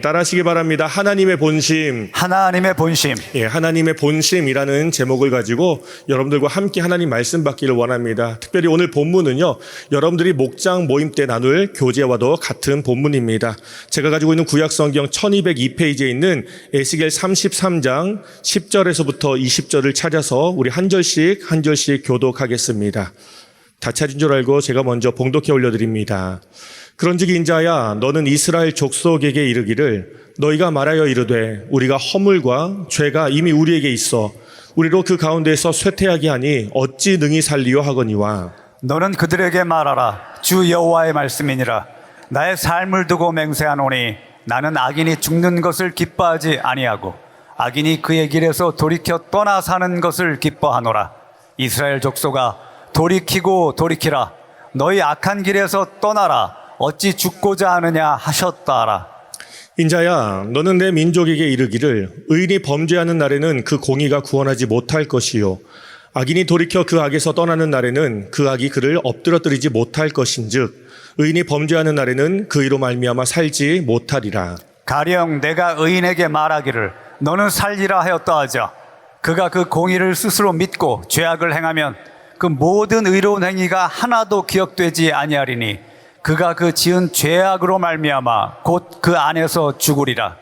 따라하시기 바랍니다. 하나님의 본심. 하나님의 본심. 하나님의 본심이라는 제목을 가지고 여러분들과 함께 하나님 말씀 받기를 원합니다. 특별히 오늘 본문은요, 여러분들이 목장 모임 때 나눌 교재와도 같은 본문입니다. 제가 가지고 있는 구약성경 1202페이지에 있는 에스겔 33장 10절에서부터 20절을 찾아서 우리 한 절씩 교독하겠습니다. 다 찾은 줄 알고 제가 먼저 봉독해 올려드립니다. 그런즉 인자야, 너는 이스라엘 족속에게 이르기를, 너희가 말하여 이르되 우리가 허물과 죄가 이미 우리에게 있어 우리로 그 가운데에서 쇠퇴하게 하니 어찌 능히 살리요 하거니와. 너는 그들에게 말하라. 주 여호와의 말씀이니라. 나의 삶을 두고 맹세하노니 나는 악인이 죽는 것을 기뻐하지 아니하고 악인이 그의 길에서 돌이켜 떠나 사는 것을 기뻐하노라. 이스라엘 족속아, 돌이키고 돌이키라. 너희 악한 길에서 떠나라. 어찌 죽고자 하느냐 하셨다라. 인자야, 너는 내 민족에게 이르기를, 의인이 범죄하는 날에는 그 공의가 구원하지 못할 것이요 악인이 돌이켜 그 악에서 떠나는 날에는 그 악이 그를 엎드러뜨리지 못할 것인즉 의인이 범죄하는 날에는 그 의로 말미암아 살지 못하리라. 가령 내가 의인에게 말하기를 너는 살리라 하였다 하자. 그가 그 공의를 스스로 믿고 죄악을 행하면 그 모든 의로운 행위가 하나도 기억되지 아니하리니 그가 그 지은 죄악으로 말미암아 곧 그 안에서 죽으리라.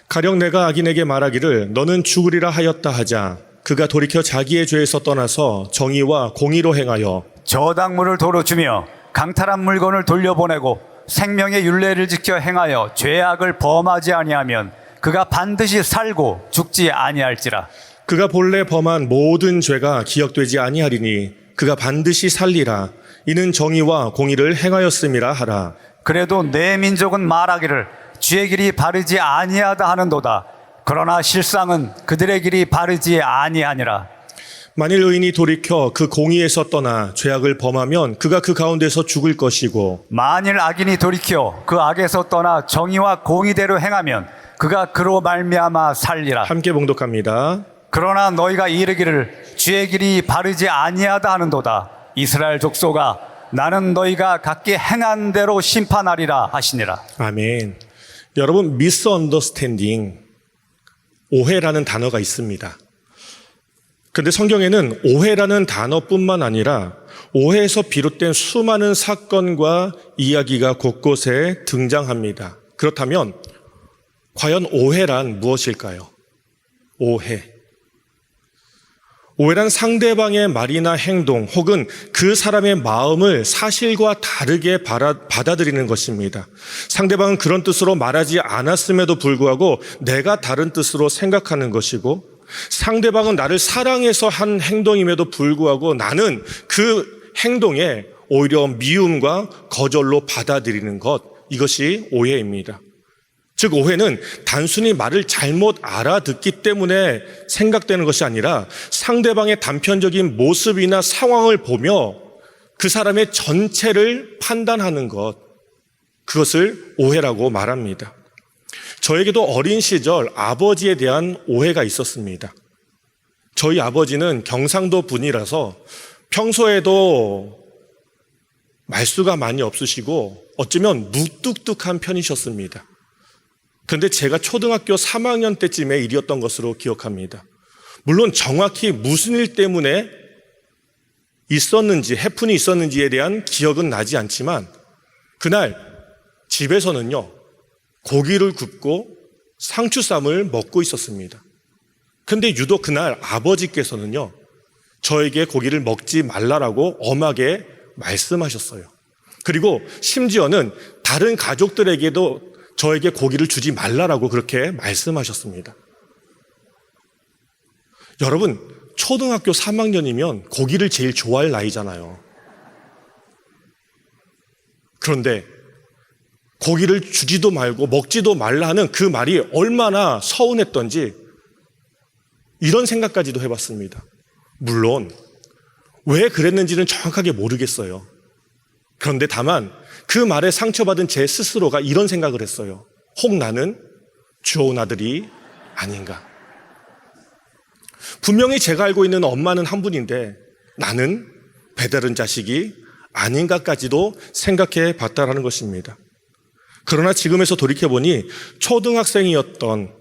가령 내가 악인에게 말하기를 너는 죽으리라 하였다 하자. 그가 돌이켜 자기의 죄에서 떠나서 정의와 공의로 행하여 저당물을 도로 주며 강탈한 물건을 돌려보내고 생명의 율례를 지켜 행하여 죄악을 범하지 아니하면 그가 반드시 살고 죽지 아니할지라. 그가 본래 범한 모든 죄가 기억되지 아니하리니 그가 반드시 살리라. 이는 정의와 공의를 행하였음이라 하라. 그래도 내 민족은 말하기를 주의 길이 바르지 아니하다 하는도다. 그러나 실상은 그들의 길이 바르지 아니하니라. 만일 의인이 돌이켜 그 공의에서 떠나 죄악을 범하면 그가 그 가운데서 죽을 것이고, 만일 악인이 돌이켜 그 악에서 떠나 정의와 공의대로 행하면 그가 그로 말미암아 살리라. 함께 봉독합니다. 그러나 너희가 이르기를 주의 길이 바르지 아니하다 하는도다. 이스라엘 족속아, 나는 너희가 각기 행한 대로 심판하리라 하시니라. 아멘. 여러분, misunderstanding, 오해라는 단어가 있습니다. 그런데 성경에는 오해라는 단어뿐만 아니라 오해에서 비롯된 수많은 사건과 이야기가 곳곳에 등장합니다. 그렇다면 과연 오해란 무엇일까요? 오해란 상대방의 말이나 행동 혹은 그 사람의 마음을 사실과 다르게 받아들이는 것입니다. 상대방은 그런 뜻으로 말하지 않았음에도 불구하고 내가 다른 뜻으로 생각하는 것이고, 상대방은 나를 사랑해서 한 행동임에도 불구하고 나는 그 행동에 오히려 미움과 거절로 받아들이는 것, 이것이 오해입니다. 즉, 오해는 단순히 말을 잘못 알아듣기 때문에 생각되는 것이 아니라 상대방의 단편적인 모습이나 상황을 보며 그 사람의 전체를 판단하는 것, 그것을 오해라고 말합니다. 저에게도 어린 시절 아버지에 대한 오해가 있었습니다. 저희 아버지는 경상도 분이라서 평소에도 말수가 많이 없으시고 어쩌면 무뚝뚝한 편이셨습니다. 그런데 제가 초등학교 3학년 때쯤의 일이었던 것으로 기억합니다. 물론 정확히 무슨 일 때문에 있었는지, 해픈이 있었는지에 대한 기억은 나지 않지만 그날 집에서는요, 고기를 굽고 상추쌈을 먹고 있었습니다. 그런데 유독 그날 아버지께서는요, 저에게 고기를 먹지 말라라고 엄하게 말씀하셨어요. 그리고 심지어는 다른 가족들에게도 저에게 고기를 주지 말라라고 그렇게 말씀하셨습니다. 여러분, 초등학교 3학년이면 고기를 제일 좋아할 나이잖아요. 그런데 고기를 주지도 말고 먹지도 말라 하는 그 말이 얼마나 서운했던지 이런 생각까지도 해봤습니다. 물론 왜 그랬는지는 정확하게 모르겠어요. 그런데 다만 그 말에 상처받은 제 스스로가 이런 생각을 했어요. 혹 나는 좋은 아들이 아닌가. 분명히 제가 알고 있는 엄마는 한 분인데 나는 배다른 자식이 아닌가까지도 생각해 봤다라는 것입니다. 그러나 지금에서 돌이켜보니 초등학생이었던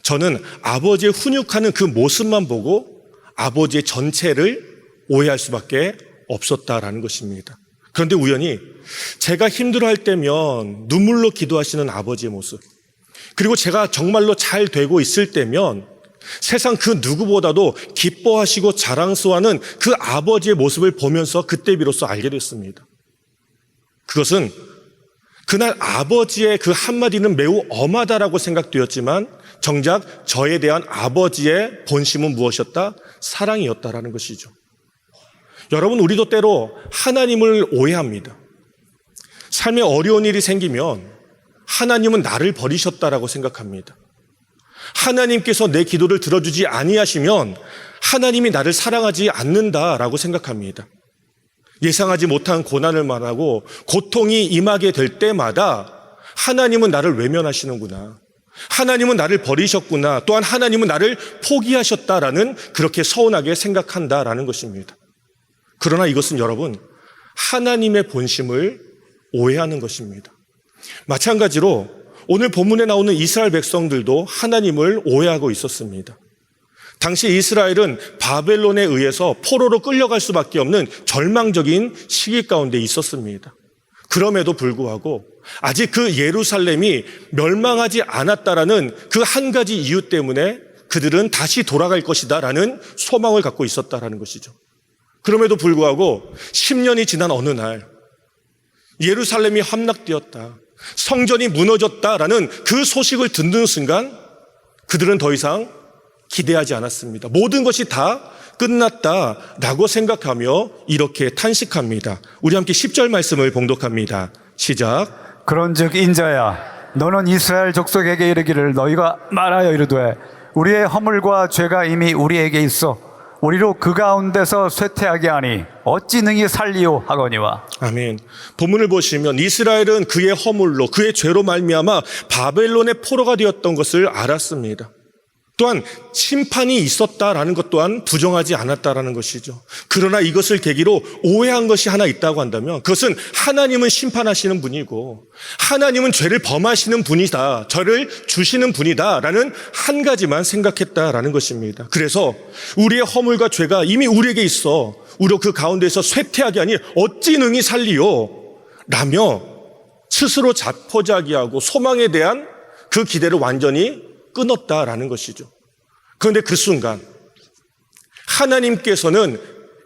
저는 아버지의 훈육하는 그 모습만 보고 아버지의 전체를 오해할 수밖에 없었다라는 것입니다. 그런데 우연히 제가 힘들어할 때면 눈물로 기도하시는 아버지의 모습, 그리고 제가 정말로 잘 되고 있을 때면 세상 그 누구보다도 기뻐하시고 자랑스러워하는 그 아버지의 모습을 보면서 그때 비로소 알게 됐습니다. 그것은 그날 아버지의 그 한마디는 매우 엄하다라고 생각되었지만 정작 저에 대한 아버지의 본심은 무엇이었다? 사랑이었다라는 것이죠. 여러분, 우리도 때로 하나님을 오해합니다. 삶에 어려운 일이 생기면 하나님은 나를 버리셨다라고 생각합니다. 하나님께서 내 기도를 들어주지 아니하시면 하나님이 나를 사랑하지 않는다라고 생각합니다. 예상하지 못한 고난을 만나고 고통이 임하게 될 때마다 하나님은 나를 외면하시는구나, 하나님은 나를 버리셨구나, 또한 하나님은 나를 포기하셨다라는 그렇게 서운하게 생각한다라는 것입니다. 그러나 이것은 여러분, 하나님의 본심을 오해하는 것입니다. 마찬가지로 오늘 본문에 나오는 이스라엘 백성들도 하나님을 오해하고 있었습니다. 당시 이스라엘은 바벨론에 의해서 포로로 끌려갈 수밖에 없는 절망적인 시기 가운데 있었습니다. 그럼에도 불구하고 아직 그 예루살렘이 멸망하지 않았다라는 그 한 가지 이유 때문에 그들은 다시 돌아갈 것이다라는 소망을 갖고 있었다라는 것이죠. 그럼에도 불구하고 10년이 지난 어느 날 예루살렘이 함락되었다, 성전이 무너졌다라는 그 소식을 듣는 순간 그들은 더 이상 기대하지 않았습니다. 모든 것이 다 끝났다라고 생각하며 이렇게 탄식합니다. 우리 함께 10절 말씀을 봉독합니다. 시작. 그런즉 인자야, 너는 이스라엘 족속에게 이르기를 너희가 말하여 이르되 우리의 허물과 죄가 이미 우리에게 있어 우리로 그 가운데서 쇠퇴하게 하니 어찌 능히 살리오 하거니와. 아멘. 본문을 보시면 이스라엘은 그의 허물로, 그의 죄로 말미암아 바벨론의 포로가 되었던 것을 알았습니다. 또한 심판이 있었다라는 것 또한 부정하지 않았다라는 것이죠. 그러나 이것을 계기로 오해한 것이 하나 있다고 한다면 그것은 하나님은 심판하시는 분이고 하나님은 죄를 범하시는 분이다, 저를 주시는 분이다라는 한 가지만 생각했다라는 것입니다. 그래서 우리의 허물과 죄가 이미 우리에게 있어 우리로 그 가운데서 쇠퇴하게 하니 어찌 능히 살리오 라며 스스로 자포자기하고 소망에 대한 그 기대를 완전히 끊었다라는 것이죠. 그런데 그 순간 하나님께서는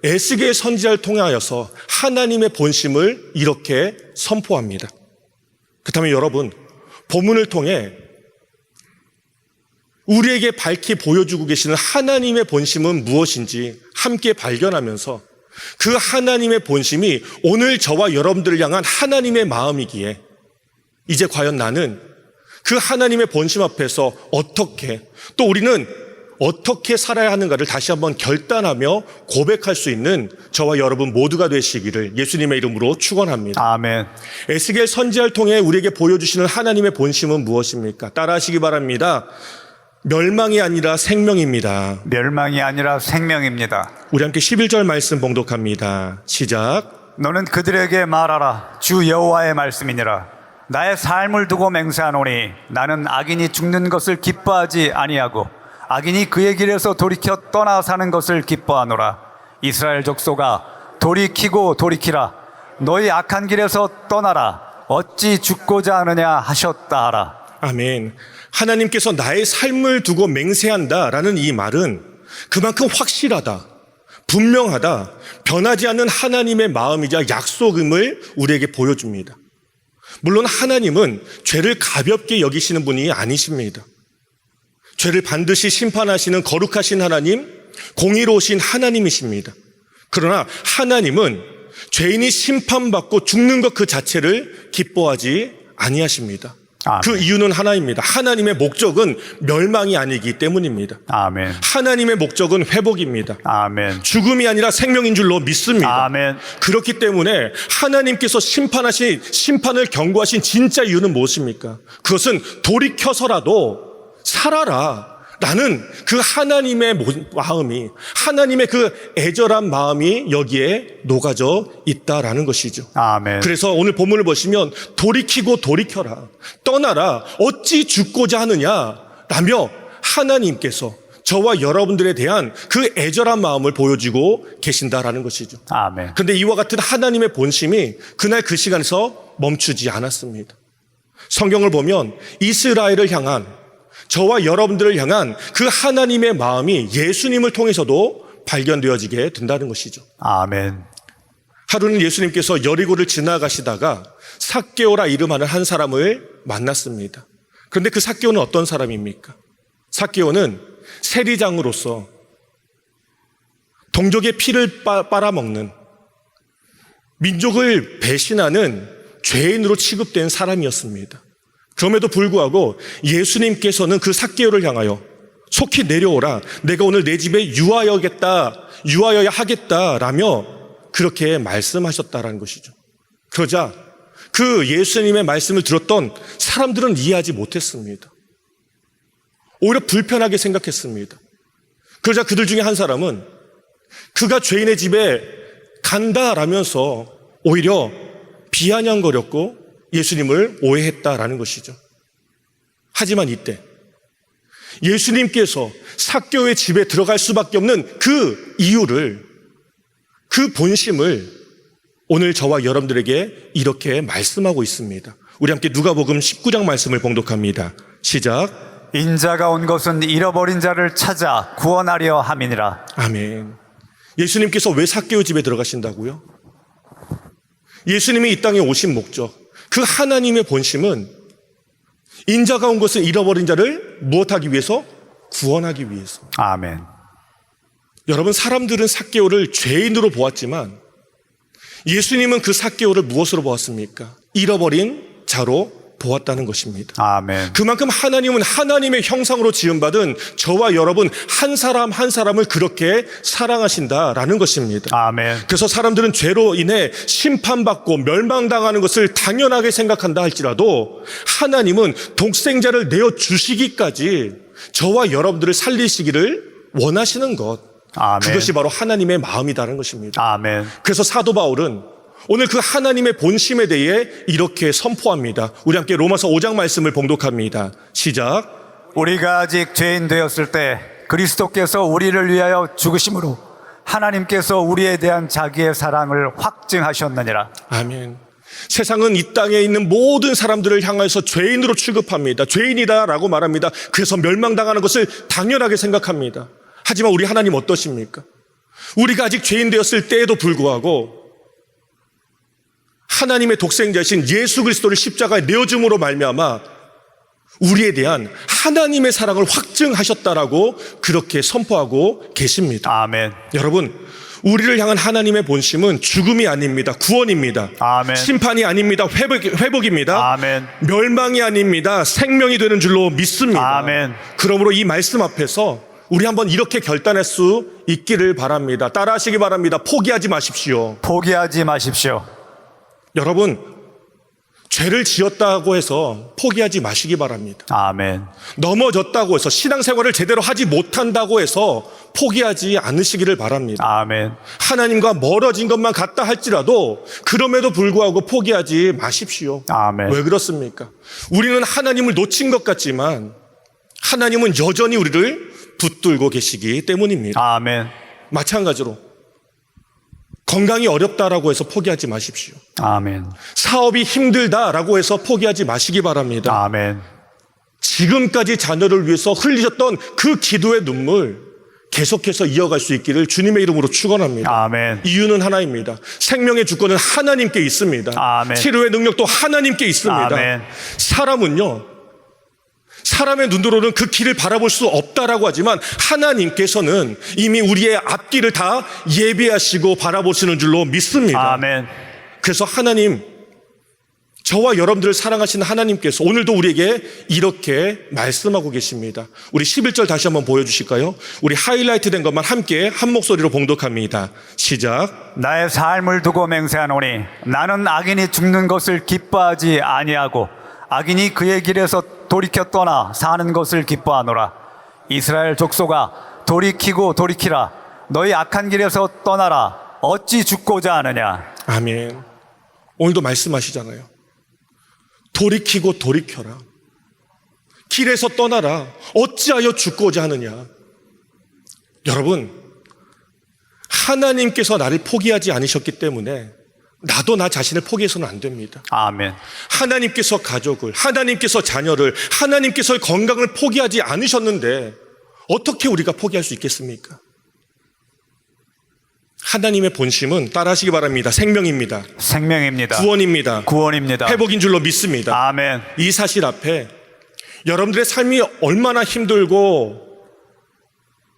에스겔 선지자를 통하여서 하나님의 본심을 이렇게 선포합니다. 그렇다면 여러분, 본문을 통해 우리에게 밝히 보여주고 계시는 하나님의 본심은 무엇인지 함께 발견하면서 그 하나님의 본심이 오늘 저와 여러분들을 향한 하나님의 마음이기에 이제 과연 나는 그 하나님의 본심 앞에서 어떻게, 또 우리는 어떻게 살아야 하는가를 다시 한번 결단하며 고백할 수 있는 저와 여러분 모두가 되시기를 예수님의 이름으로 축원합니다. 아멘. 에스겔 선지자를 통해 우리에게 보여주시는 하나님의 본심은 무엇입니까? 따라하시기 바랍니다. 멸망이 아니라 생명입니다. 멸망이 아니라 생명입니다. 우리 함께 11절 말씀 봉독합니다. 시작. 너는 그들에게 말하라. 주 여호와의 말씀이니라. 나의 삶을 두고 맹세하노니 나는 악인이 죽는 것을 기뻐하지 아니하고 악인이 그의 길에서 돌이켜 떠나 사는 것을 기뻐하노라. 이스라엘 족속아, 돌이키고 돌이키라. 너희 악한 길에서 떠나라. 어찌 죽고자 하느냐 하셨다 하라. 아멘. 하나님께서 나의 삶을 두고 맹세한다라는 이 말은 그만큼 확실하다, 분명하다, 변하지 않는 하나님의 마음이자 약속임을 우리에게 보여줍니다. 물론 하나님은 죄를 가볍게 여기시는 분이 아니십니다. 죄를 반드시 심판하시는 거룩하신 하나님, 공의로우신 하나님이십니다. 그러나 하나님은 죄인이 심판받고 죽는 것 그 자체를 기뻐하지 아니하십니다. 아멘. 그 이유는 하나입니다. 하나님의 목적은 멸망이 아니기 때문입니다. 아멘. 하나님의 목적은 회복입니다. 아멘. 죽음이 아니라 생명인 줄로 믿습니다. 아멘. 그렇기 때문에 하나님께서 심판을 경고하신 진짜 이유는 무엇입니까? 그것은 돌이켜서라도 살아라 나는 그 하나님의 마음이, 하나님의 그 애절한 마음이 여기에 녹아져 있다라는 것이죠. 아멘. 그래서 오늘 본문을 보시면 돌이키고 돌이켜라, 떠나라, 어찌 죽고자 하느냐 라며 하나님께서 저와 여러분들에 대한 그 애절한 마음을 보여주고 계신다라는 것이죠. 아멘. 그런데 이와 같은 하나님의 본심이 그날 그 시간에서 멈추지 않았습니다. 성경을 보면 이스라엘을 향한, 저와 여러분들을 향한 그 하나님의 마음이 예수님을 통해서도 발견되어지게 된다는 것이죠. 아멘. 하루는 예수님께서 여리고를 지나가시다가 삭개오라 이름하는 한 사람을 만났습니다. 그런데 그 삭개오는 어떤 사람입니까? 삭개오는 세리장으로서 동족의 피를 빨아먹는, 민족을 배신하는 죄인으로 취급된 사람이었습니다. 그럼에도 불구하고 예수님께서는 그 삭개오를 향하여 속히 내려오라, 내가 오늘 내 집에 유하여야 하겠다라며 그렇게 말씀하셨다라는 것이죠. 그러자 그 예수님의 말씀을 들었던 사람들은 이해하지 못했습니다. 오히려 불편하게 생각했습니다. 그러자 그들 중에 한 사람은 그가 죄인의 집에 간다라면서 오히려 비아냥거렸고 예수님을 오해했다라는 것이죠. 하지만 이때 예수님께서 삭개오의 집에 들어갈 수밖에 없는 그 이유를, 그 본심을 오늘 저와 여러분들에게 이렇게 말씀하고 있습니다. 우리 함께 누가복음 19장 말씀을 봉독합니다. 시작. 인자가 온 것은 잃어버린 자를 찾아 구원하려 함이니라. 아멘. 예수님께서 왜 삭개오 집에 들어가신다고요? 예수님이 이 땅에 오신 목적, 그 하나님의 본심은 인자가 온 것은 잃어버린 자를 무엇하기 위해서? 구원하기 위해서. 아멘. 여러분, 사람들은 삭개오를 죄인으로 보았지만 예수님은 그 삭개오를 무엇으로 보았습니까? 잃어버린 자로 보았다는 것입니다. 아멘. 그만큼 하나님은 하나님의 형상으로 지음받은 저와 여러분 한 사람 한 사람을 그렇게 사랑하신다라는 것입니다. 아멘. 그래서 사람들은 죄로 인해 심판받고 멸망당하는 것을 당연하게 생각한다 할지라도 하나님은 독생자를 내어주시기까지 저와 여러분들을 살리시기를 원하시는 것, 아멘. 그것이 바로 하나님의 마음이라는 것입니다. 아멘. 그래서 사도 바울은 오늘 그 하나님의 본심에 대해 이렇게 선포합니다. 우리 함께 로마서 5장 말씀을 봉독합니다. 시작. 우리가 아직 죄인 되었을 때 그리스도께서 우리를 위하여 죽으심으로 하나님께서 우리에 대한 자기의 사랑을 확증하셨느니라. 아멘. 세상은 이 땅에 있는 모든 사람들을 향해서 죄인으로 취급합니다. 죄인이다라고 말합니다. 그래서 멸망당하는 것을 당연하게 생각합니다. 하지만 우리 하나님 어떠십니까? 우리가 아직 죄인 되었을 때에도 불구하고 하나님의 독생자이신 예수 그리스도를 십자가에 내어줌으로 말미암아 우리에 대한 하나님의 사랑을 확증하셨다라고 그렇게 선포하고 계십니다. 아멘. 여러분, 우리를 향한 하나님의 본심은 죽음이 아닙니다. 구원입니다. 아멘. 심판이 아닙니다. 회복입니다. 아멘. 멸망이 아닙니다. 생명이 되는 줄로 믿습니다. 아멘. 그러므로 이 말씀 앞에서 우리 한번 이렇게 결단할 수 있기를 바랍니다. 따라하시기 바랍니다. 포기하지 마십시오. 포기하지 마십시오. 여러분, 죄를 지었다고 해서 포기하지 마시기 바랍니다. 아멘. 넘어졌다고 해서 신앙생활을 제대로 하지 못한다고 해서 포기하지 않으시기를 바랍니다. 아멘. 하나님과 멀어진 것만 같다 할지라도 그럼에도 불구하고 포기하지 마십시오. 아멘. 왜 그렇습니까? 우리는 하나님을 놓친 것 같지만 하나님은 여전히 우리를 붙들고 계시기 때문입니다. 아멘. 마찬가지로 건강이 어렵다라고 해서 포기하지 마십시오. 아멘. 사업이 힘들다라고 해서 포기하지 마시기 바랍니다. 아멘. 지금까지 자녀를 위해서 흘리셨던 그 기도의 눈물 계속해서 이어갈 수 있기를 주님의 이름으로 축원합니다. 아멘. 이유는 하나입니다. 생명의 주권은 하나님께 있습니다. 아멘. 치료의 능력도 하나님께 있습니다. 아멘. 사람은요, 사람의 눈으로는 그 길을 바라볼 수 없다라고 하지만 하나님께서는 이미 우리의 앞길을 다 예비하시고 바라보시는 줄로 믿습니다. 아멘. 그래서 하나님, 저와 여러분들을 사랑하시는 하나님께서 오늘도 우리에게 이렇게 말씀하고 계십니다. 우리 11절 다시 한번 보여주실까요? 우리 하이라이트 된 것만 함께 한 목소리로 봉독합니다. 시작. 나의 삶을 두고 맹세하노니 나는 악인이 죽는 것을 기뻐하지 아니하고 악인이 그의 길에서 돌이켜 떠나 사는 것을 기뻐하노라. 이스라엘 족속아 돌이키고 돌이키라. 너희 악한 길에서 떠나라. 어찌 죽고자 하느냐. 아멘. 오늘도 말씀하시잖아요. 돌이키고 돌이켜라. 길에서 떠나라. 어찌하여 죽고자 하느냐. 여러분, 하나님께서 나를 포기하지 않으셨기 때문에 나도 나 자신을 포기해서는 안 됩니다. 아멘. 하나님께서 가족을, 하나님께서 자녀를, 하나님께서 건강을 포기하지 않으셨는데 어떻게 우리가 포기할 수 있겠습니까? 하나님의 본심은 따라하시기 바랍니다. 생명입니다. 생명입니다. 구원입니다. 구원입니다. 회복인 줄로 믿습니다. 아멘. 이 사실 앞에 여러분들의 삶이 얼마나 힘들고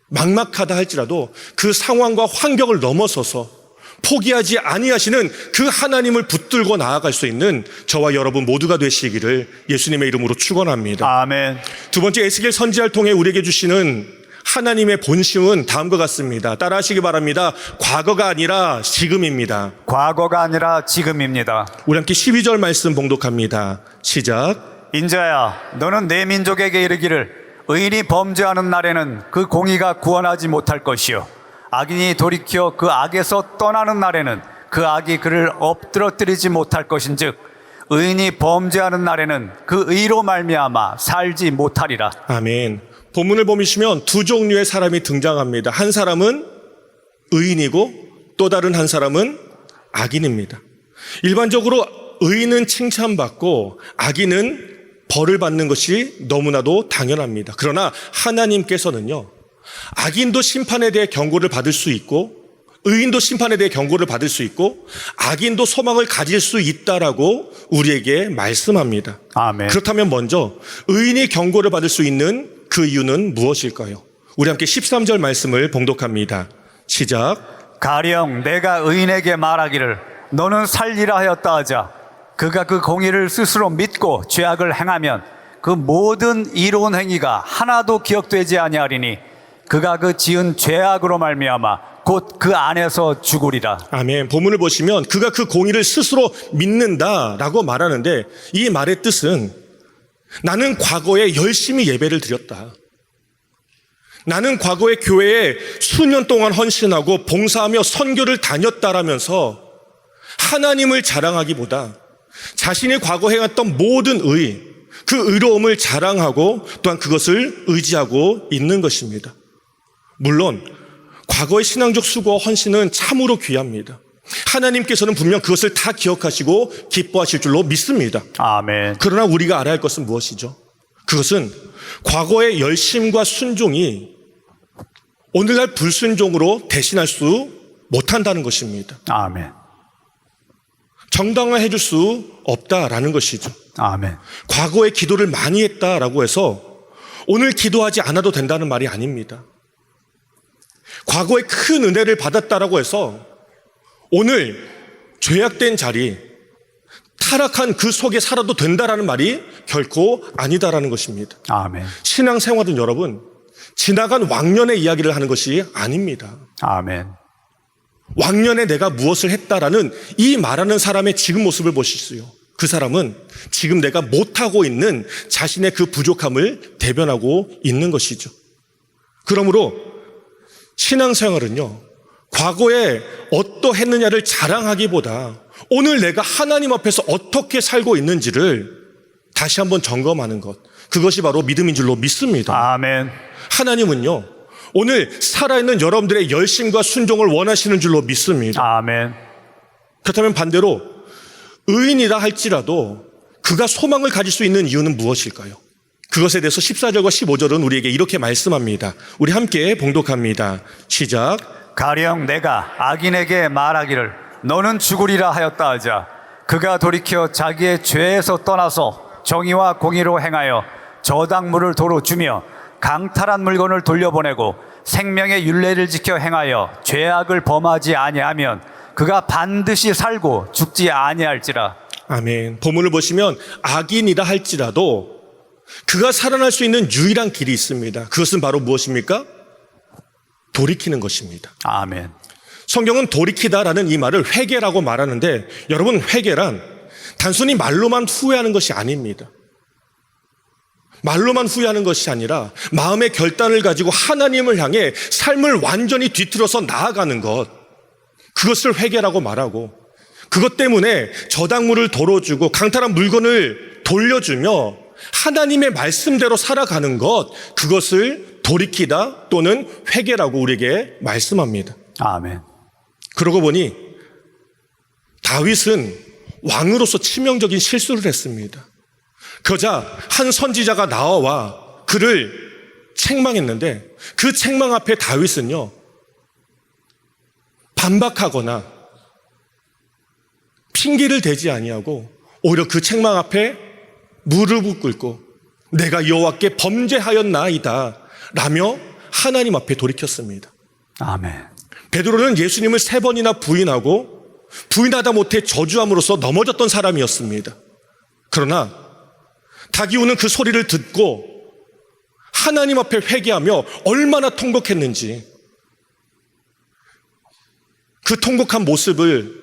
막막하다 할지라도 그 상황과 환경을 넘어서서 포기하지 아니하시는 그 하나님을 붙들고 나아갈 수 있는 저와 여러분 모두가 되시기를 예수님의 이름으로 축원합니다. 아멘. 두 번째, 에스겔 선지자를 통해 우리에게 주시는 하나님의 본심은 다음과 같습니다. 따라하시기 바랍니다. 과거가 아니라 지금입니다. 과거가 아니라 지금입니다. 우리 함께 12절 말씀 봉독합니다. 시작. 인자야, 너는 내 민족에게 이르기를 의인이 범죄하는 날에는 그 공의가 구원하지 못할 것이요 악인이 돌이켜 그 악에서 떠나는 날에는 그 악이 그를 엎드러뜨리지 못할 것인즉 의인이 범죄하는 날에는 그 의로 말미암아 살지 못하리라. 아멘. 본문을 보시면 두 종류의 사람이 등장합니다. 한 사람은 의인이고 또 다른 한 사람은 악인입니다. 일반적으로 의인은 칭찬받고 악인은 벌을 받는 것이 너무나도 당연합니다. 그러나 하나님께서는요, 악인도 심판에 대해 경고를 받을 수 있고 의인도 심판에 대해 경고를 받을 수 있고 악인도 소망을 가질 수 있다라고 우리에게 말씀합니다. 아멘. 그렇다면 먼저 의인이 경고를 받을 수 있는 그 이유는 무엇일까요? 우리 함께 13절 말씀을 봉독합니다. 시작. 가령 내가 의인에게 말하기를 너는 살리라 하였다 하자 그가 그 공의를 스스로 믿고 죄악을 행하면 그 모든 이로운 행위가 하나도 기억되지 아니하리니 그가 그 지은 죄악으로 말미암아 곧 그 안에서 죽으리라. 아멘. 본문을 보시면 그가 그 공의를 스스로 믿는다라고 말하는데 이 말의 뜻은 나는 과거에 열심히 예배를 드렸다. 나는 과거에 교회에 수년 동안 헌신하고 봉사하며 선교를 다녔다라면서 하나님을 자랑하기보다 자신이 과거에 행했던 모든 의, 그 의로움을 자랑하고 또한 그것을 의지하고 있는 것입니다. 물론 과거의 신앙적 수고와 헌신은 참으로 귀합니다. 하나님께서는 분명 그것을 다 기억하시고 기뻐하실 줄로 믿습니다. 아멘. 그러나 우리가 알아야 할 것은 무엇이죠? 그것은 과거의 열심과 순종이 오늘날 불순종으로 대신할 수 못한다는 것입니다. 아멘. 정당화해 줄 수 없다라는 것이죠. 아멘. 과거에 기도를 많이 했다라고 해서 오늘 기도하지 않아도 된다는 말이 아닙니다. 과거에 큰 은혜를 받았다라고 해서 오늘 죄악된 자리, 타락한 그 속에 살아도 된다라는 말이 결코 아니다라는 것입니다. 아멘. 신앙생활은 여러분, 지나간 왕년의 이야기를 하는 것이 아닙니다. 아멘. 왕년에 내가 무엇을 했다라는 이 말하는 사람의 지금 모습을 보시지요. 그 사람은 지금 내가 못하고 있는 자신의 그 부족함을 대변하고 있는 것이죠. 그러므로 신앙생활은요, 과거에 어떠했느냐를 자랑하기보다 오늘 내가 하나님 앞에서 어떻게 살고 있는지를 다시 한번 점검하는 것, 그것이 바로 믿음인 줄로 믿습니다. 아멘. 하나님은요, 오늘 살아있는 여러분들의 열심과 순종을 원하시는 줄로 믿습니다. 아멘. 그렇다면 반대로 의인이라 할지라도 그가 소망을 가질 수 있는 이유는 무엇일까요? 그것에 대해서 14절과 15절은 우리에게 이렇게 말씀합니다. 우리 함께 봉독합니다. 시작. 가령 내가 악인에게 말하기를 너는 죽으리라 하였다 하자 그가 돌이켜 자기의 죄에서 떠나서 정의와 공의로 행하여 저당물을 도로 주며 강탈한 물건을 돌려보내고 생명의 율례를 지켜 행하여 죄악을 범하지 아니하면 그가 반드시 살고 죽지 아니할지라. 아멘. 본문을 보시면 악인이라 할지라도 그가 살아날 수 있는 유일한 길이 있습니다. 그것은 바로 무엇입니까? 돌이키는 것입니다. 아멘. 성경은 돌이키다라는 이 말을 회개라고 말하는데 여러분, 회개란 단순히 말로만 후회하는 것이 아닙니다. 말로만 후회하는 것이 아니라 마음의 결단을 가지고 하나님을 향해 삶을 완전히 뒤틀어서 나아가는 것, 그것을 회개라고 말하고, 그것 때문에 저당물을 덜어주고 강탈한 물건을 돌려주며 하나님의 말씀대로 살아가는 것, 그것을 돌이키다 또는 회개라고 우리에게 말씀합니다. 아멘. 그러고 보니 다윗은 왕으로서 치명적인 실수를 했습니다. 그러자 한 선지자가 나와 그를 책망했는데, 그 책망 앞에 다윗은요, 반박하거나 핑계를 대지 아니하고 오히려 그 책망 앞에 무릎을 꿇고 내가 여호와께 범죄하였나이다 라며 하나님 앞에 돌이켰습니다. 아멘. 베드로는 예수님을 3번이나 부인하고 부인하다 못해 저주함으로써 넘어졌던 사람이었습니다. 그러나 다기우는 그 소리를 듣고 하나님 앞에 회개하며 얼마나 통곡했는지, 그 통곡한 모습을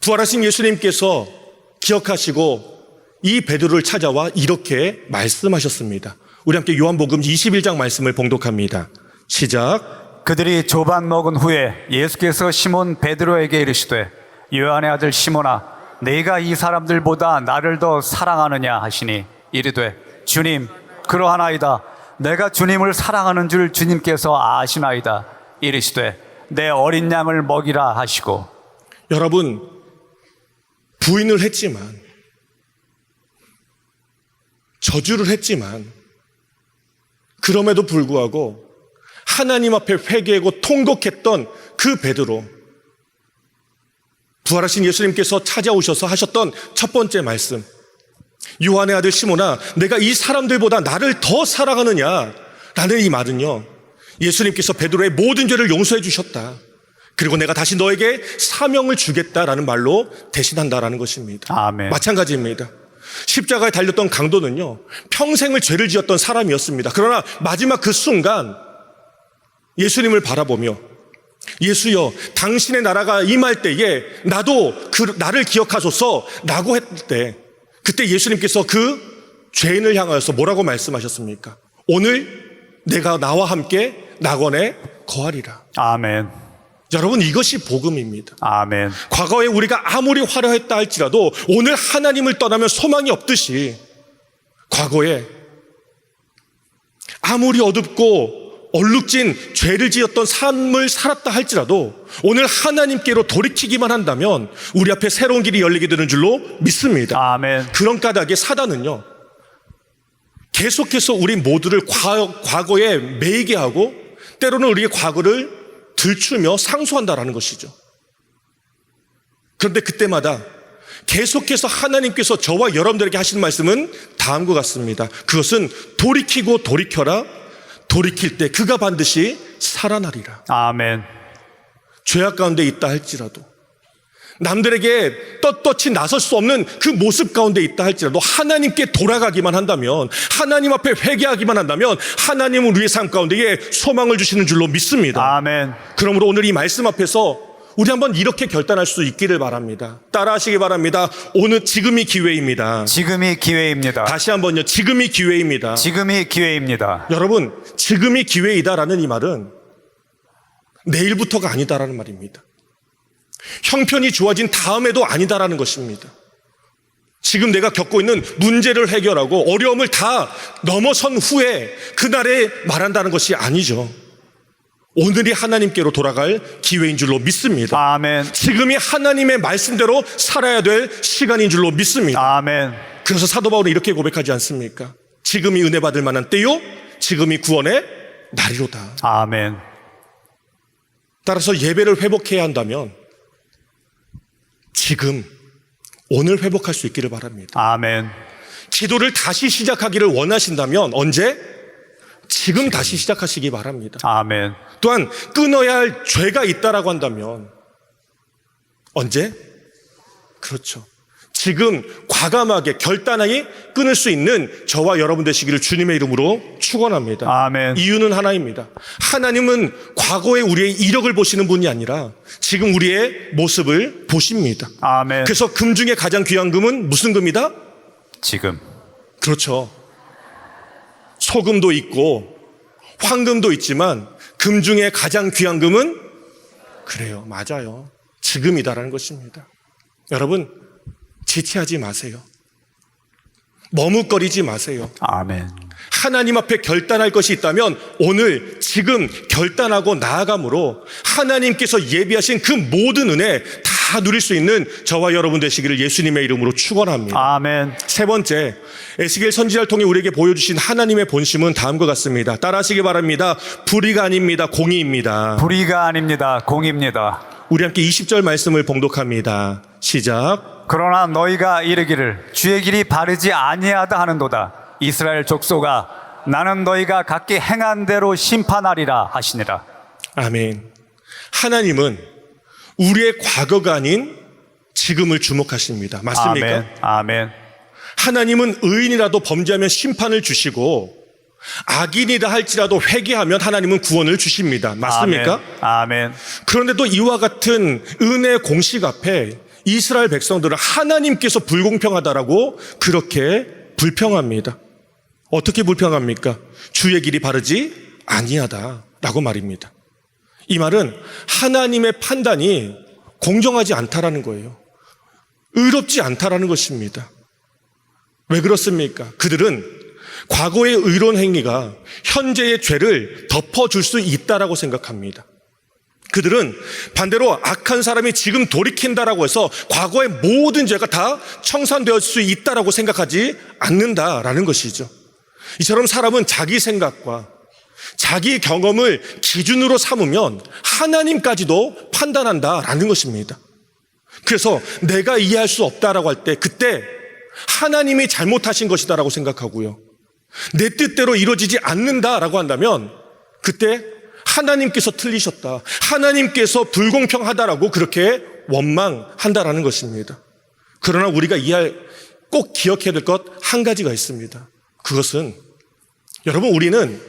부활하신 예수님께서 기억하시고 이 베드로를 찾아와 이렇게 말씀하셨습니다. 우리 함께 요한복음 21장 말씀을 봉독합니다. 시작. 그들이 조반 먹은 후에 예수께서 시몬 베드로에게 이르시되 요한의 아들 시몬아, 내가 이 사람들보다 나를 더 사랑하느냐 하시니 이르되 주님, 그러하나이다. 내가 주님을 사랑하는 줄 주님께서 아시나이다. 이르시되 내 어린 양을 먹이라 하시고. 여러분, 부인을 했지만, 저주를 했지만, 그럼에도 불구하고 하나님 앞에 회개하고 통곡했던 그 베드로, 부활하신 예수님께서 찾아오셔서 하셨던 첫 번째 말씀, 요한의 아들 시몬아, 내가 이 사람들보다 나를 더 사랑하느냐 라는 이 말은요, 예수님께서 베드로의 모든 죄를 용서해 주셨다, 그리고 내가 다시 너에게 사명을 주겠다라는 말로 대신한다라는 것입니다. 아멘. 마찬가지입니다. 십자가에 달렸던 강도는요, 평생을 죄를 지었던 사람이었습니다. 그러나 마지막 그 순간 예수님을 바라보며 예수여, 당신의 나라가 임할 때에 나도 나를 기억하소서 라고 했을 때, 그때 예수님께서 그 죄인을 향하여서 뭐라고 말씀하셨습니까? 오늘 내가 나와 함께 낙원에 거하리라. 아멘. 여러분, 이것이 복음입니다. 아멘. 과거에 우리가 아무리 화려했다 할지라도 오늘 하나님을 떠나면 소망이 없듯이, 과거에 아무리 어둡고 얼룩진 죄를 지었던 삶을 살았다 할지라도 오늘 하나님께로 돌이키기만 한다면 우리 앞에 새로운 길이 열리게 되는 줄로 믿습니다. 아멘. 그런 까닭에 사단은요, 계속해서 우리 모두를 과거에 매이게 하고 때로는 우리의 과거를 들추며 상소한다라는 것이죠. 그런데 그때마다 계속해서 하나님께서 저와 여러분들에게 하시는 말씀은 다음과 같습니다. 그것은 돌이키고 돌이켜라. 돌이킬 때 그가 반드시 살아나리라. 아멘. 죄악 가운데 있다 할지라도, 남들에게 떳떳이 나설 수 없는 그 모습 가운데 있다 할지라도 하나님께 돌아가기만 한다면, 하나님 앞에 회개하기만 한다면 하나님은 우리의 삶 가운데에 소망을 주시는 줄로 믿습니다. 아멘. 그러므로 오늘 이 말씀 앞에서 우리 한번 이렇게 결단할 수 있기를 바랍니다. 따라하시기 바랍니다. 오늘 지금이 기회입니다. 지금이 기회입니다. 다시 한번요. 지금이 기회입니다. 지금이 기회입니다. 여러분, 지금이 기회이다라는 이 말은 내일부터가 아니다라는 말입니다. 형편이 좋아진 다음에도 아니다라는 것입니다. 지금 내가 겪고 있는 문제를 해결하고 어려움을 다 넘어선 후에 그날에 말한다는 것이 아니죠. 오늘이 하나님께로 돌아갈 기회인 줄로 믿습니다. 아멘. 지금이 하나님의 말씀대로 살아야 될 시간인 줄로 믿습니다. 아멘. 그래서 사도 바울은 이렇게 고백하지 않습니까? 지금이 은혜 받을 만한 때요, 지금이 구원의 날이로다. 아멘. 따라서 예배를 회복해야 한다면 지금, 오늘 회복할 수 있기를 바랍니다. 아멘. 기도를 다시 시작하기를 원하신다면 언제? 지금 다시 시작하시기 바랍니다. 아멘. 또한 끊어야 할 죄가 있다라고 한다면 언제? 그렇죠. 지금 과감하게 결단하게 끊을 수 있는 저와 여러분 되시기를 주님의 이름으로 축원합니다. 아멘. 이유는 하나입니다. 하나님은 과거에 우리의 이력을 보시는 분이 아니라 지금 우리의 모습을 보십니다. 아멘. 그래서 금 중에 가장 귀한 금은 무슨 금이다? 지금. 그렇죠. 소금도 있고 황금도 있지만 금 중에 가장 귀한 금은 그래요. 맞아요. 지금이다라는 것입니다. 여러분, 지체하지 마세요. 머뭇거리지 마세요. 아멘. 하나님 앞에 결단할 것이 있다면 오늘 지금 결단하고 나아감으로 하나님께서 예비하신 그 모든 은혜 다 누릴 수 있는 저와 여러분 되시기를 예수님의 이름으로 축원합니다. 아멘. 세 번째, 에스겔 선지자를 통해 우리에게 보여주신 하나님의 본심은 다음과 같습니다. 따라하시기 바랍니다. 불의가 아닙니다. 공의입니다. 불의가 아닙니다. 공입니다. 우리 함께 20절 말씀을 봉독합니다. 시작. 그러나 너희가 이르기를 주의 길이 바르지 아니하다 하는도다. 이스라엘 족속아, 나는 너희가 각기 행한 대로 심판하리라 하시니라. 아멘. 하나님은 우리의 과거가 아닌 지금을 주목하십니다. 맞습니까? 아멘. 아멘. 하나님은 의인이라도 범죄하면 심판을 주시고 악인이다 할지라도 회개하면 하나님은 구원을 주십니다. 맞습니까? 아멘. 그런데도 이와 같은 은혜의 공식 앞에 이스라엘 백성들은 하나님께서 불공평하다라고 그렇게 불평합니다. 어떻게 불평합니까? 주의 길이 바르지 아니하다라고 말입니다. 이 말은 하나님의 판단이 공정하지 않다라는 거예요. 의롭지 않다라는 것입니다. 왜 그렇습니까? 그들은 과거의 의로운 행위가 현재의 죄를 덮어줄 수 있다라고 생각합니다. 그들은 반대로 악한 사람이 지금 돌이킨다라고 해서 과거의 모든 죄가 다 청산될 수 있다라고 생각하지 않는다라는 것이죠. 이처럼 사람은 자기 생각과 자기 경험을 기준으로 삼으면 하나님까지도 판단한다라는 것입니다. 그래서 내가 이해할 수 없다라고 할 때 그때 하나님이 잘못하신 것이다라고 생각하고요. 내 뜻대로 이루어지지 않는다라고 한다면 그때 하나님께서 틀리셨다, 하나님께서 불공평하다라고 그렇게 원망한다라는 것입니다. 그러나 우리가 꼭 기억해야 될 것 한 가지가 있습니다. 그것은 여러분, 우리는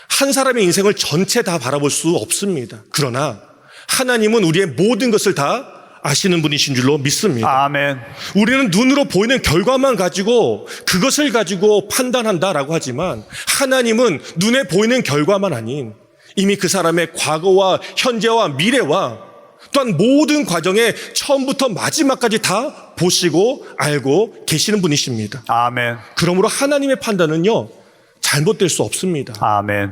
한 사람의 인생을 전체 다 바라볼 수 없습니다. 그러나 하나님은 우리의 모든 것을 다 아시는 분이신 줄로 믿습니다. 아멘. 우리는 눈으로 보이는 결과만 가지고 그것을 가지고 판단한다라고 하지만 하나님은 눈에 보이는 결과만 아닌 이미 그 사람의 과거와 현재와 미래와 또한 모든 과정의 처음부터 마지막까지 다 보시고 알고 계시는 분이십니다. 아멘. 그러므로 하나님의 판단은요, 잘못될 수 없습니다. 아멘.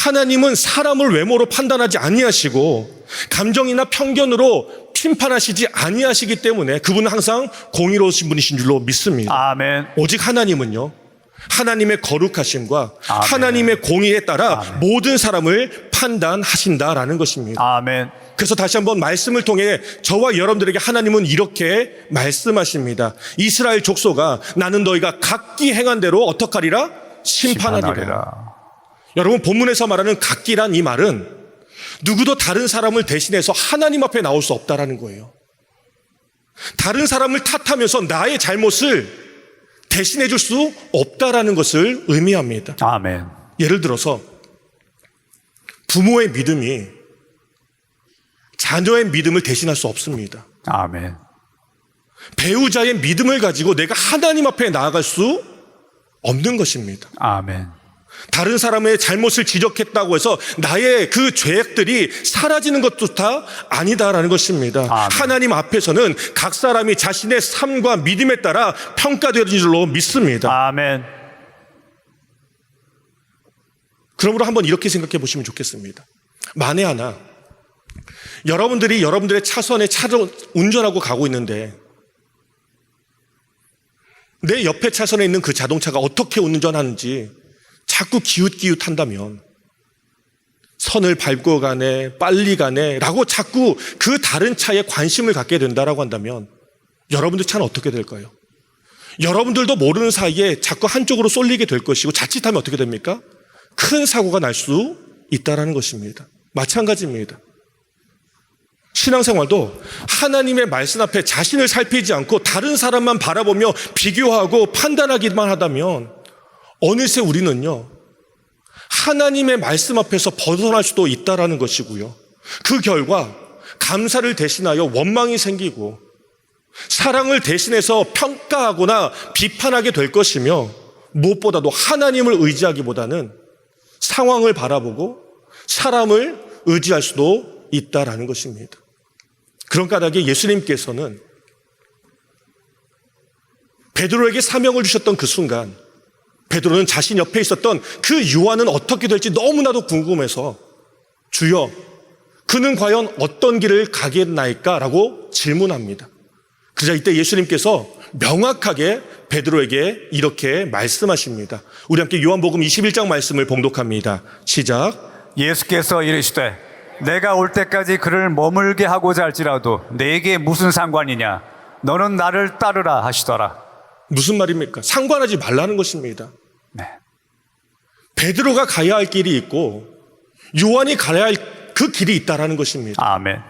하나님은 사람을 외모로 판단하지 아니하시고 감정이나 편견으로 심판하시지 아니하시기 때문에 그분은 항상 공의로우신 분이신 줄로 믿습니다. 아멘. 오직 하나님은요, 하나님의 거룩하심과 아멘. 하나님의 공의에 따라 아멘. 모든 사람을 판단하신다라는 것입니다. 아멘. 그래서 다시 한번 말씀을 통해 저와 여러분들에게 하나님은 이렇게 말씀하십니다. 이스라엘 족속아, 나는 너희가 각기 행한 대로 어떡하리라? 심판하리라. 여러분, 본문에서 말하는 각기란 이 말은 누구도 다른 사람을 대신해서 하나님 앞에 나올 수 없다라는 거예요. 다른 사람을 탓하면서 나의 잘못을 대신해 줄 수 없다라는 것을 의미합니다. 아멘. 예를 들어서 부모의 믿음이 자녀의 믿음을 대신할 수 없습니다. 아멘. 배우자의 믿음을 가지고 내가 하나님 앞에 나아갈 수 없는 것입니다. 아멘. 다른 사람의 잘못을 지적했다고 해서 나의 그 죄악들이 사라지는 것도 다 아니다라는 것입니다. 아멘. 하나님 앞에서는 각 사람이 자신의 삶과 믿음에 따라 평가되는 줄로 믿습니다. 아멘. 그러므로 한번 이렇게 생각해 보시면 좋겠습니다. 만에 하나 여러분들이 여러분들의 차선에 차를 운전하고 가고 있는데 내 옆에 차선에 있는 그 자동차가 어떻게 운전하는지 자꾸 기웃기웃한다면 선을 밟고 가네, 빨리 가네 라고 자꾸 그 다른 차에 관심을 갖게 된다라고 한다면 여러분들 차는 어떻게 될까요? 여러분들도 모르는 사이에 자꾸 한쪽으로 쏠리게 될 것이고 자칫하면 어떻게 됩니까? 큰 사고가 날 수 있다라는 것입니다. 마찬가지입니다. 신앙생활도 하나님의 말씀 앞에 자신을 살피지 않고 다른 사람만 바라보며 비교하고 판단하기만 하다면 어느새 우리는요, 하나님의 말씀 앞에서 벗어날 수도 있다라는 것이고요. 그 결과 감사를 대신하여 원망이 생기고 사랑을 대신해서 평가하거나 비판하게 될 것이며 무엇보다도 하나님을 의지하기보다는 상황을 바라보고 사람을 의지할 수도 있다라는 것입니다. 그런 까닭에 예수님께서는 베드로에게 사명을 주셨던 그 순간 베드로는 자신 옆에 있었던 그 요한은 어떻게 될지 너무나도 궁금해서 주여 그는 과연 어떤 길을 가겠나이까라고 질문합니다. 그러자 이때 예수님께서 명확하게 베드로에게 이렇게 말씀하십니다. 우리 함께 요한복음 21장 말씀을 봉독합니다. 시작. 예수께서 이르시되 내가 올 때까지 그를 머물게 하고자 할지라도 내게 무슨 상관이냐 너는 나를 따르라 하시더라. 무슨 말입니까? 상관하지 말라는 것입니다. 네. 베드로가 가야 할 길이 있고 요한이 가야 할 그 길이 있다라는 것입니다. 아멘.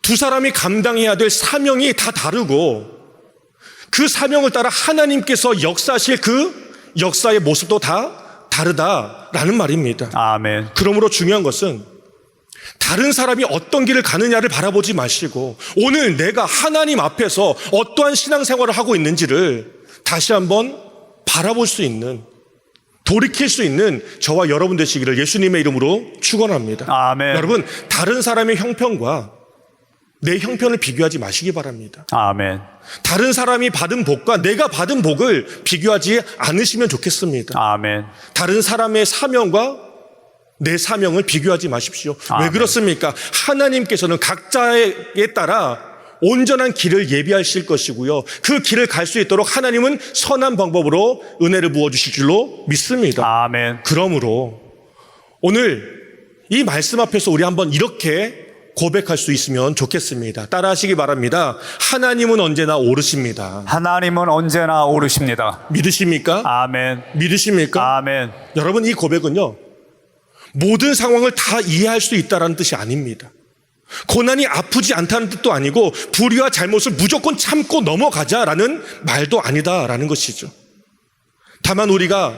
두 사람이 감당해야 될 사명이 다 다르고 그 사명을 따라 하나님께서 역사하실 그 역사의 모습도 다 다르다라는 말입니다. 아멘. 그러므로 중요한 것은 다른 사람이 어떤 길을 가느냐를 바라보지 마시고 오늘 내가 하나님 앞에서 어떠한 신앙생활을 하고 있는지를 다시 한번 바라볼 수 있는, 돌이킬 수 있는 저와 여러분 되시기를 예수님의 이름으로 축원합니다. 아멘. 여러분, 다른 사람의 형편과 내 형편을 비교하지 마시기 바랍니다. 아멘. 다른 사람이 받은 복과 내가 받은 복을 비교하지 않으시면 좋겠습니다. 아멘. 다른 사람의 사명과 내 사명을 비교하지 마십시오. 왜 아멘. 그렇습니까? 하나님께서는 각자에 따라 온전한 길을 예비하실 것이고요. 그 길을 갈 수 있도록 하나님은 선한 방법으로 은혜를 부어주실 줄로 믿습니다. 아멘. 그러므로 오늘 이 말씀 앞에서 우리 한번 이렇게 고백할 수 있으면 좋겠습니다. 따라하시기 바랍니다. 하나님은 언제나 오르십니다. 하나님은 언제나 오르십니다. 믿으십니까? 아멘. 믿으십니까? 아멘. 여러분, 이 고백은요, 모든 상황을 다 이해할 수 있다는 뜻이 아닙니다. 고난이 아프지 않다는 뜻도 아니고 불의와 잘못을 무조건 참고 넘어가자라는 말도 아니다라는 것이죠. 다만 우리가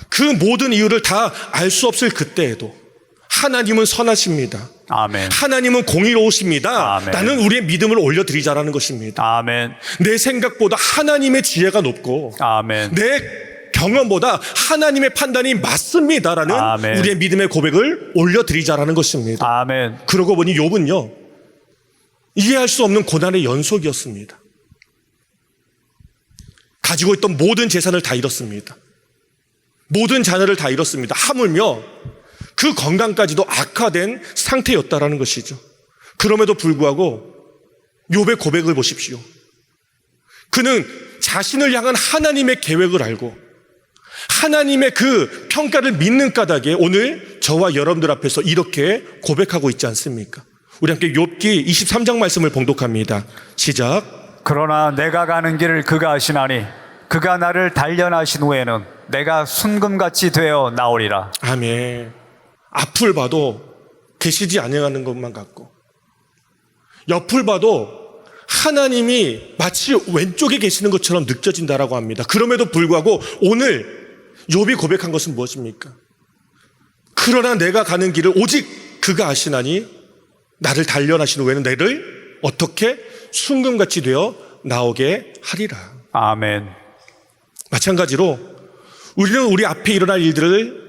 그 모든 이유를 다 알 수 없을 그때에도 하나님은 선하십니다. 아멘. 하나님은 공의로우십니다. 아멘. 나는 우리의 믿음을 올려드리자라는 것입니다. 아멘. 내 생각보다 하나님의 지혜가 높고 아멘. 내 경험보다 하나님의 판단이 맞습니다라는 아멘. 우리의 믿음의 고백을 올려드리자라는 것입니다. 아멘. 그러고 보니 욥은요, 이해할 수 없는 고난의 연속이었습니다. 가지고 있던 모든 재산을 다 잃었습니다. 모든 자녀를 다 잃었습니다. 하물며 그 건강까지도 악화된 상태였다라는 것이죠. 그럼에도 불구하고 욥의 고백을 보십시오. 그는 자신을 향한 하나님의 계획을 알고 하나님의 그 평가를 믿는 까닭에 오늘 저와 여러분들 앞에서 이렇게 고백하고 있지 않습니까? 우리 함께 욥기 23장 말씀을 봉독합니다. 시작. 그러나 내가 가는 길을 그가 아시나니 그가 나를 단련하신 후에는 내가 순금같이 되어 나오리라. 아멘. 앞을 봐도 계시지 아니하는 것만 같고 옆을 봐도 하나님이 마치 왼쪽에 계시는 것처럼 느껴진다라고 합니다. 그럼에도 불구하고 오늘 욥이 고백한 것은 무엇입니까? 그러나 내가 가는 길을 오직 그가 아시나니 나를 단련하신 후에는 나를 어떻게 순금같이 되어 나오게 하리라. 아멘. 마찬가지로 우리는 우리 앞에 일어날 일들을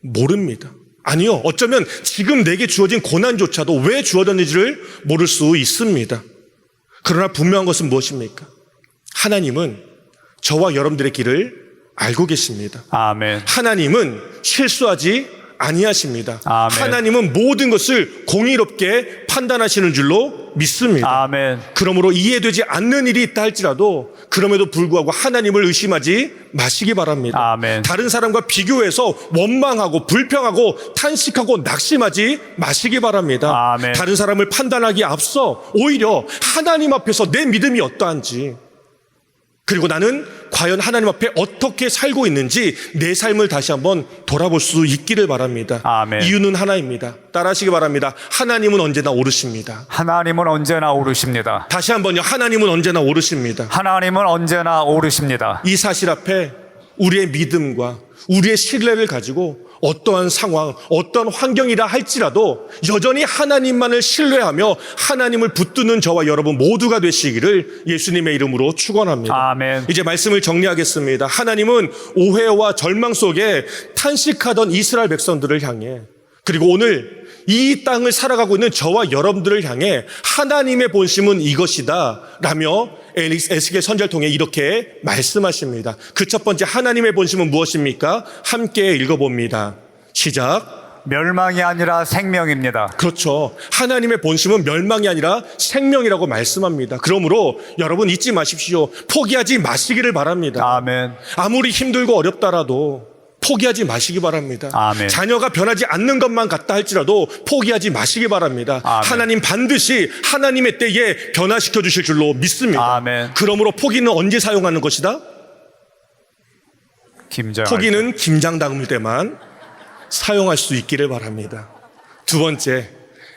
모릅니다. 아니요, 어쩌면 지금 내게 주어진 고난조차도 왜 주어졌는지를 모를 수 있습니다. 그러나 분명한 것은 무엇입니까? 하나님은 저와 여러분들의 길을 알고 계십니다. 아멘. 하나님은 실수하지 아니하십니다. 아멘. 하나님은 모든 것을 공의롭게 판단하시는 줄로 믿습니다. 아멘. 그러므로 이해되지 않는 일이 있다 할지라도 그럼에도 불구하고 하나님을 의심하지 마시기 바랍니다. 아멘. 다른 사람과 비교해서 원망하고 불평하고 탄식하고 낙심하지 마시기 바랍니다. 아멘. 다른 사람을 판단하기에 앞서 오히려 하나님 앞에서 내 믿음이 어떠한지, 그리고 나는 과연 하나님 앞에 어떻게 살고 있는지 내 삶을 다시 한번 돌아볼 수 있기를 바랍니다. 아멘. 이유는 하나입니다. 따라하시기 바랍니다. 하나님은 언제나 오르십니다. 하나님은 언제나 오르십니다. 다시 한번요. 하나님은 언제나 오르십니다. 하나님은 언제나 오르십니다. 이 사실 앞에 우리의 믿음과 우리의 신뢰를 가지고 어떠한 상황, 어떠한 환경이라 할지라도 여전히 하나님만을 신뢰하며 하나님을 붙드는 저와 여러분 모두가 되시기를 예수님의 이름으로 축원합니다. 아멘. 이제 말씀을 정리하겠습니다. 하나님은 오해와 절망 속에 탄식하던 이스라엘 백성들을 향해, 그리고 오늘 이 땅을 살아가고 있는 저와 여러분들을 향해 하나님의 본심은 이것이다 라며 에스겔 선지자를 통해 이렇게 말씀하십니다. 그 첫 번째 하나님의 본심은 무엇입니까? 함께 읽어봅니다. 시작. 멸망이 아니라 생명입니다. 그렇죠. 하나님의 본심은 멸망이 아니라 생명이라고 말씀합니다. 그러므로 여러분 잊지 마십시오. 포기하지 마시기를 바랍니다. 아멘. 아무리 힘들고 어렵다라도 포기하지 마시기 바랍니다. 아멘. 자녀가 변하지 않는 것만 같다 할지라도 포기하지 마시기 바랍니다. 아멘. 하나님 반드시 하나님의 때에 변화시켜 주실 줄로 믿습니다. 아멘. 그러므로 포기는 언제 사용하는 것이다? 김장. 포기는 김장 담글 때만 사용할 수 있기를 바랍니다. 두 번째,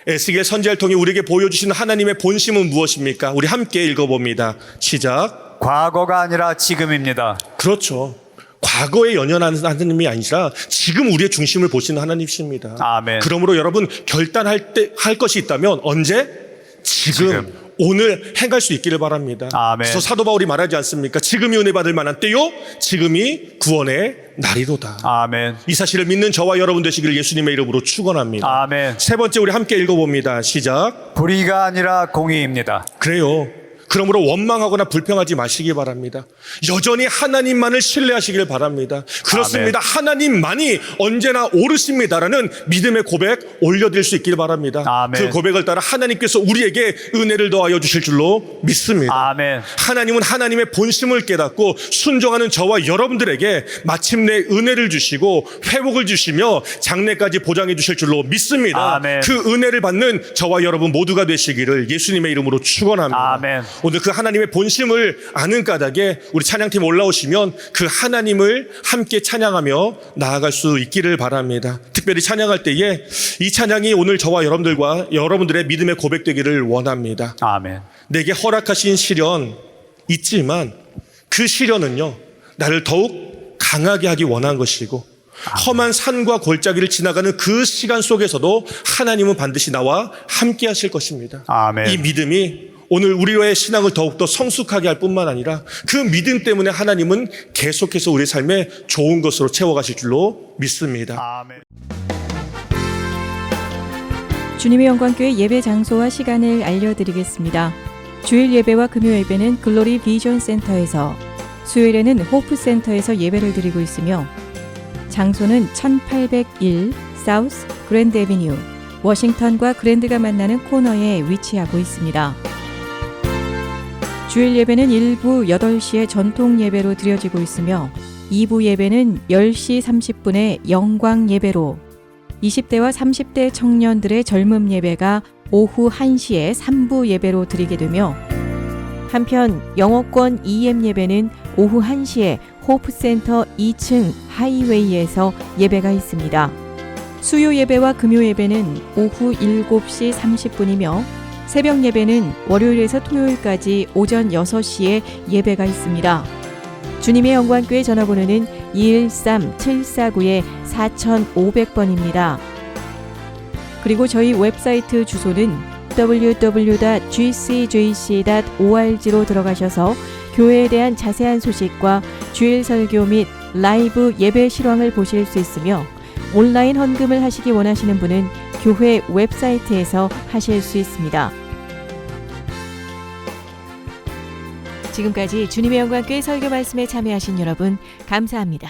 에스겔 선지자를 통해 우리에게 보여주시는 하나님의 본심은 무엇입니까? 우리 함께 읽어봅니다. 시작. 과거가 아니라 지금입니다. 그렇죠. 과거에 연연하는 하나님이 아니라 지금 우리의 중심을 보시는 하나님이십니다. 아멘. 그러므로 여러분 결단할 때 할 것이 있다면 언제? 지금. 오늘 행할 수 있기를 바랍니다. 아멘. 그래서 사도 바울이 말하지 않습니까? 지금이 은혜 받을 만한 때요, 지금이 구원의 날이로다. 아멘. 이 사실을 믿는 저와 여러분 되시기를 예수님의 이름으로 축원합니다. 아멘. 세 번째 우리 함께 읽어봅니다. 시작. 불의가 아니라 공의입니다. 그래요. 그러므로 원망하거나 불평하지 마시기 바랍니다. 여전히 하나님만을 신뢰하시길 바랍니다. 그렇습니다. 하나님만이 언제나 옳으십니다라는 믿음의 고백 올려드릴 수 있길 바랍니다. 아멘. 그 고백을 따라 하나님께서 우리에게 은혜를 더하여 주실 줄로 믿습니다. 아멘. 하나님은 하나님의 본심을 깨닫고 순종하는 저와 여러분들에게 마침내 은혜를 주시고 회복을 주시며 장래까지 보장해 주실 줄로 믿습니다. 아멘. 그 은혜를 받는 저와 여러분 모두가 되시기를 예수님의 이름으로 축원합니다. 아멘. 오늘 그 하나님의 본심을 아는 까닭에 우리 찬양팀 올라오시면 그 하나님을 함께 찬양하며 나아갈 수 있기를 바랍니다. 특별히 찬양할 때에 이 찬양이 오늘 저와 여러분들과 여러분들의 믿음의 고백되기를 원합니다. 아멘. 내게 허락하신 시련 있지만 그 시련은요 나를 더욱 강하게 하기 원한 것이고 험한 산과 골짜기를 지나가는 그 시간 속에서도 하나님은 반드시 나와 함께 하실 것입니다. 아멘. 이 믿음이 오늘 우리의 신앙을 더욱더 성숙하게 할 뿐만 아니라 그 믿음 때문에 하나님은 계속해서 우리 삶에 좋은 것으로 채워가실 줄로 믿습니다. 아멘. 주님의 영광교회 예배 장소와 시간을 알려드리겠습니다. 주일 예배와 금요 예배는 글로리 비전 센터에서, 수요일에는 호프 센터에서 예배를 드리고 있으며 장소는 1801 사우스 그랜드 애비뉴 워싱턴과 그랜드가 만나는 코너에 위치하고 있습니다. 주일 예배는 1부 8시에 전통 예배로 드려지고 있으며 2부 예배는 10시 30분에 영광 예배로, 20대와 30대 청년들의 젊음 예배가 오후 1시에 3부 예배로 드리게 되며, 한편 영어권 EM 예배는 오후 1시에 호프센터 2층 하이웨이에서 예배가 있습니다. 수요 예배와 금요 예배는 오후 7시 30분이며 새벽 예배는 월요일에서 토요일까지 오전 6시에 예배가 있습니다. 주님의 영광교회 전화번호는 213-749-4500번입니다. 그리고 저희 웹사이트 주소는 www.gcjc.org로 들어가셔서 교회에 대한 자세한 소식과 주일 설교 및 라이브 예배 실황을 보실 수 있으며, 온라인 헌금을 하시기 원하시는 분은 교회 웹사이트에서 하실 수 있습니다. 지금까지 주님의 영광교회 설교 말씀에 참여하신 여러분 감사합니다.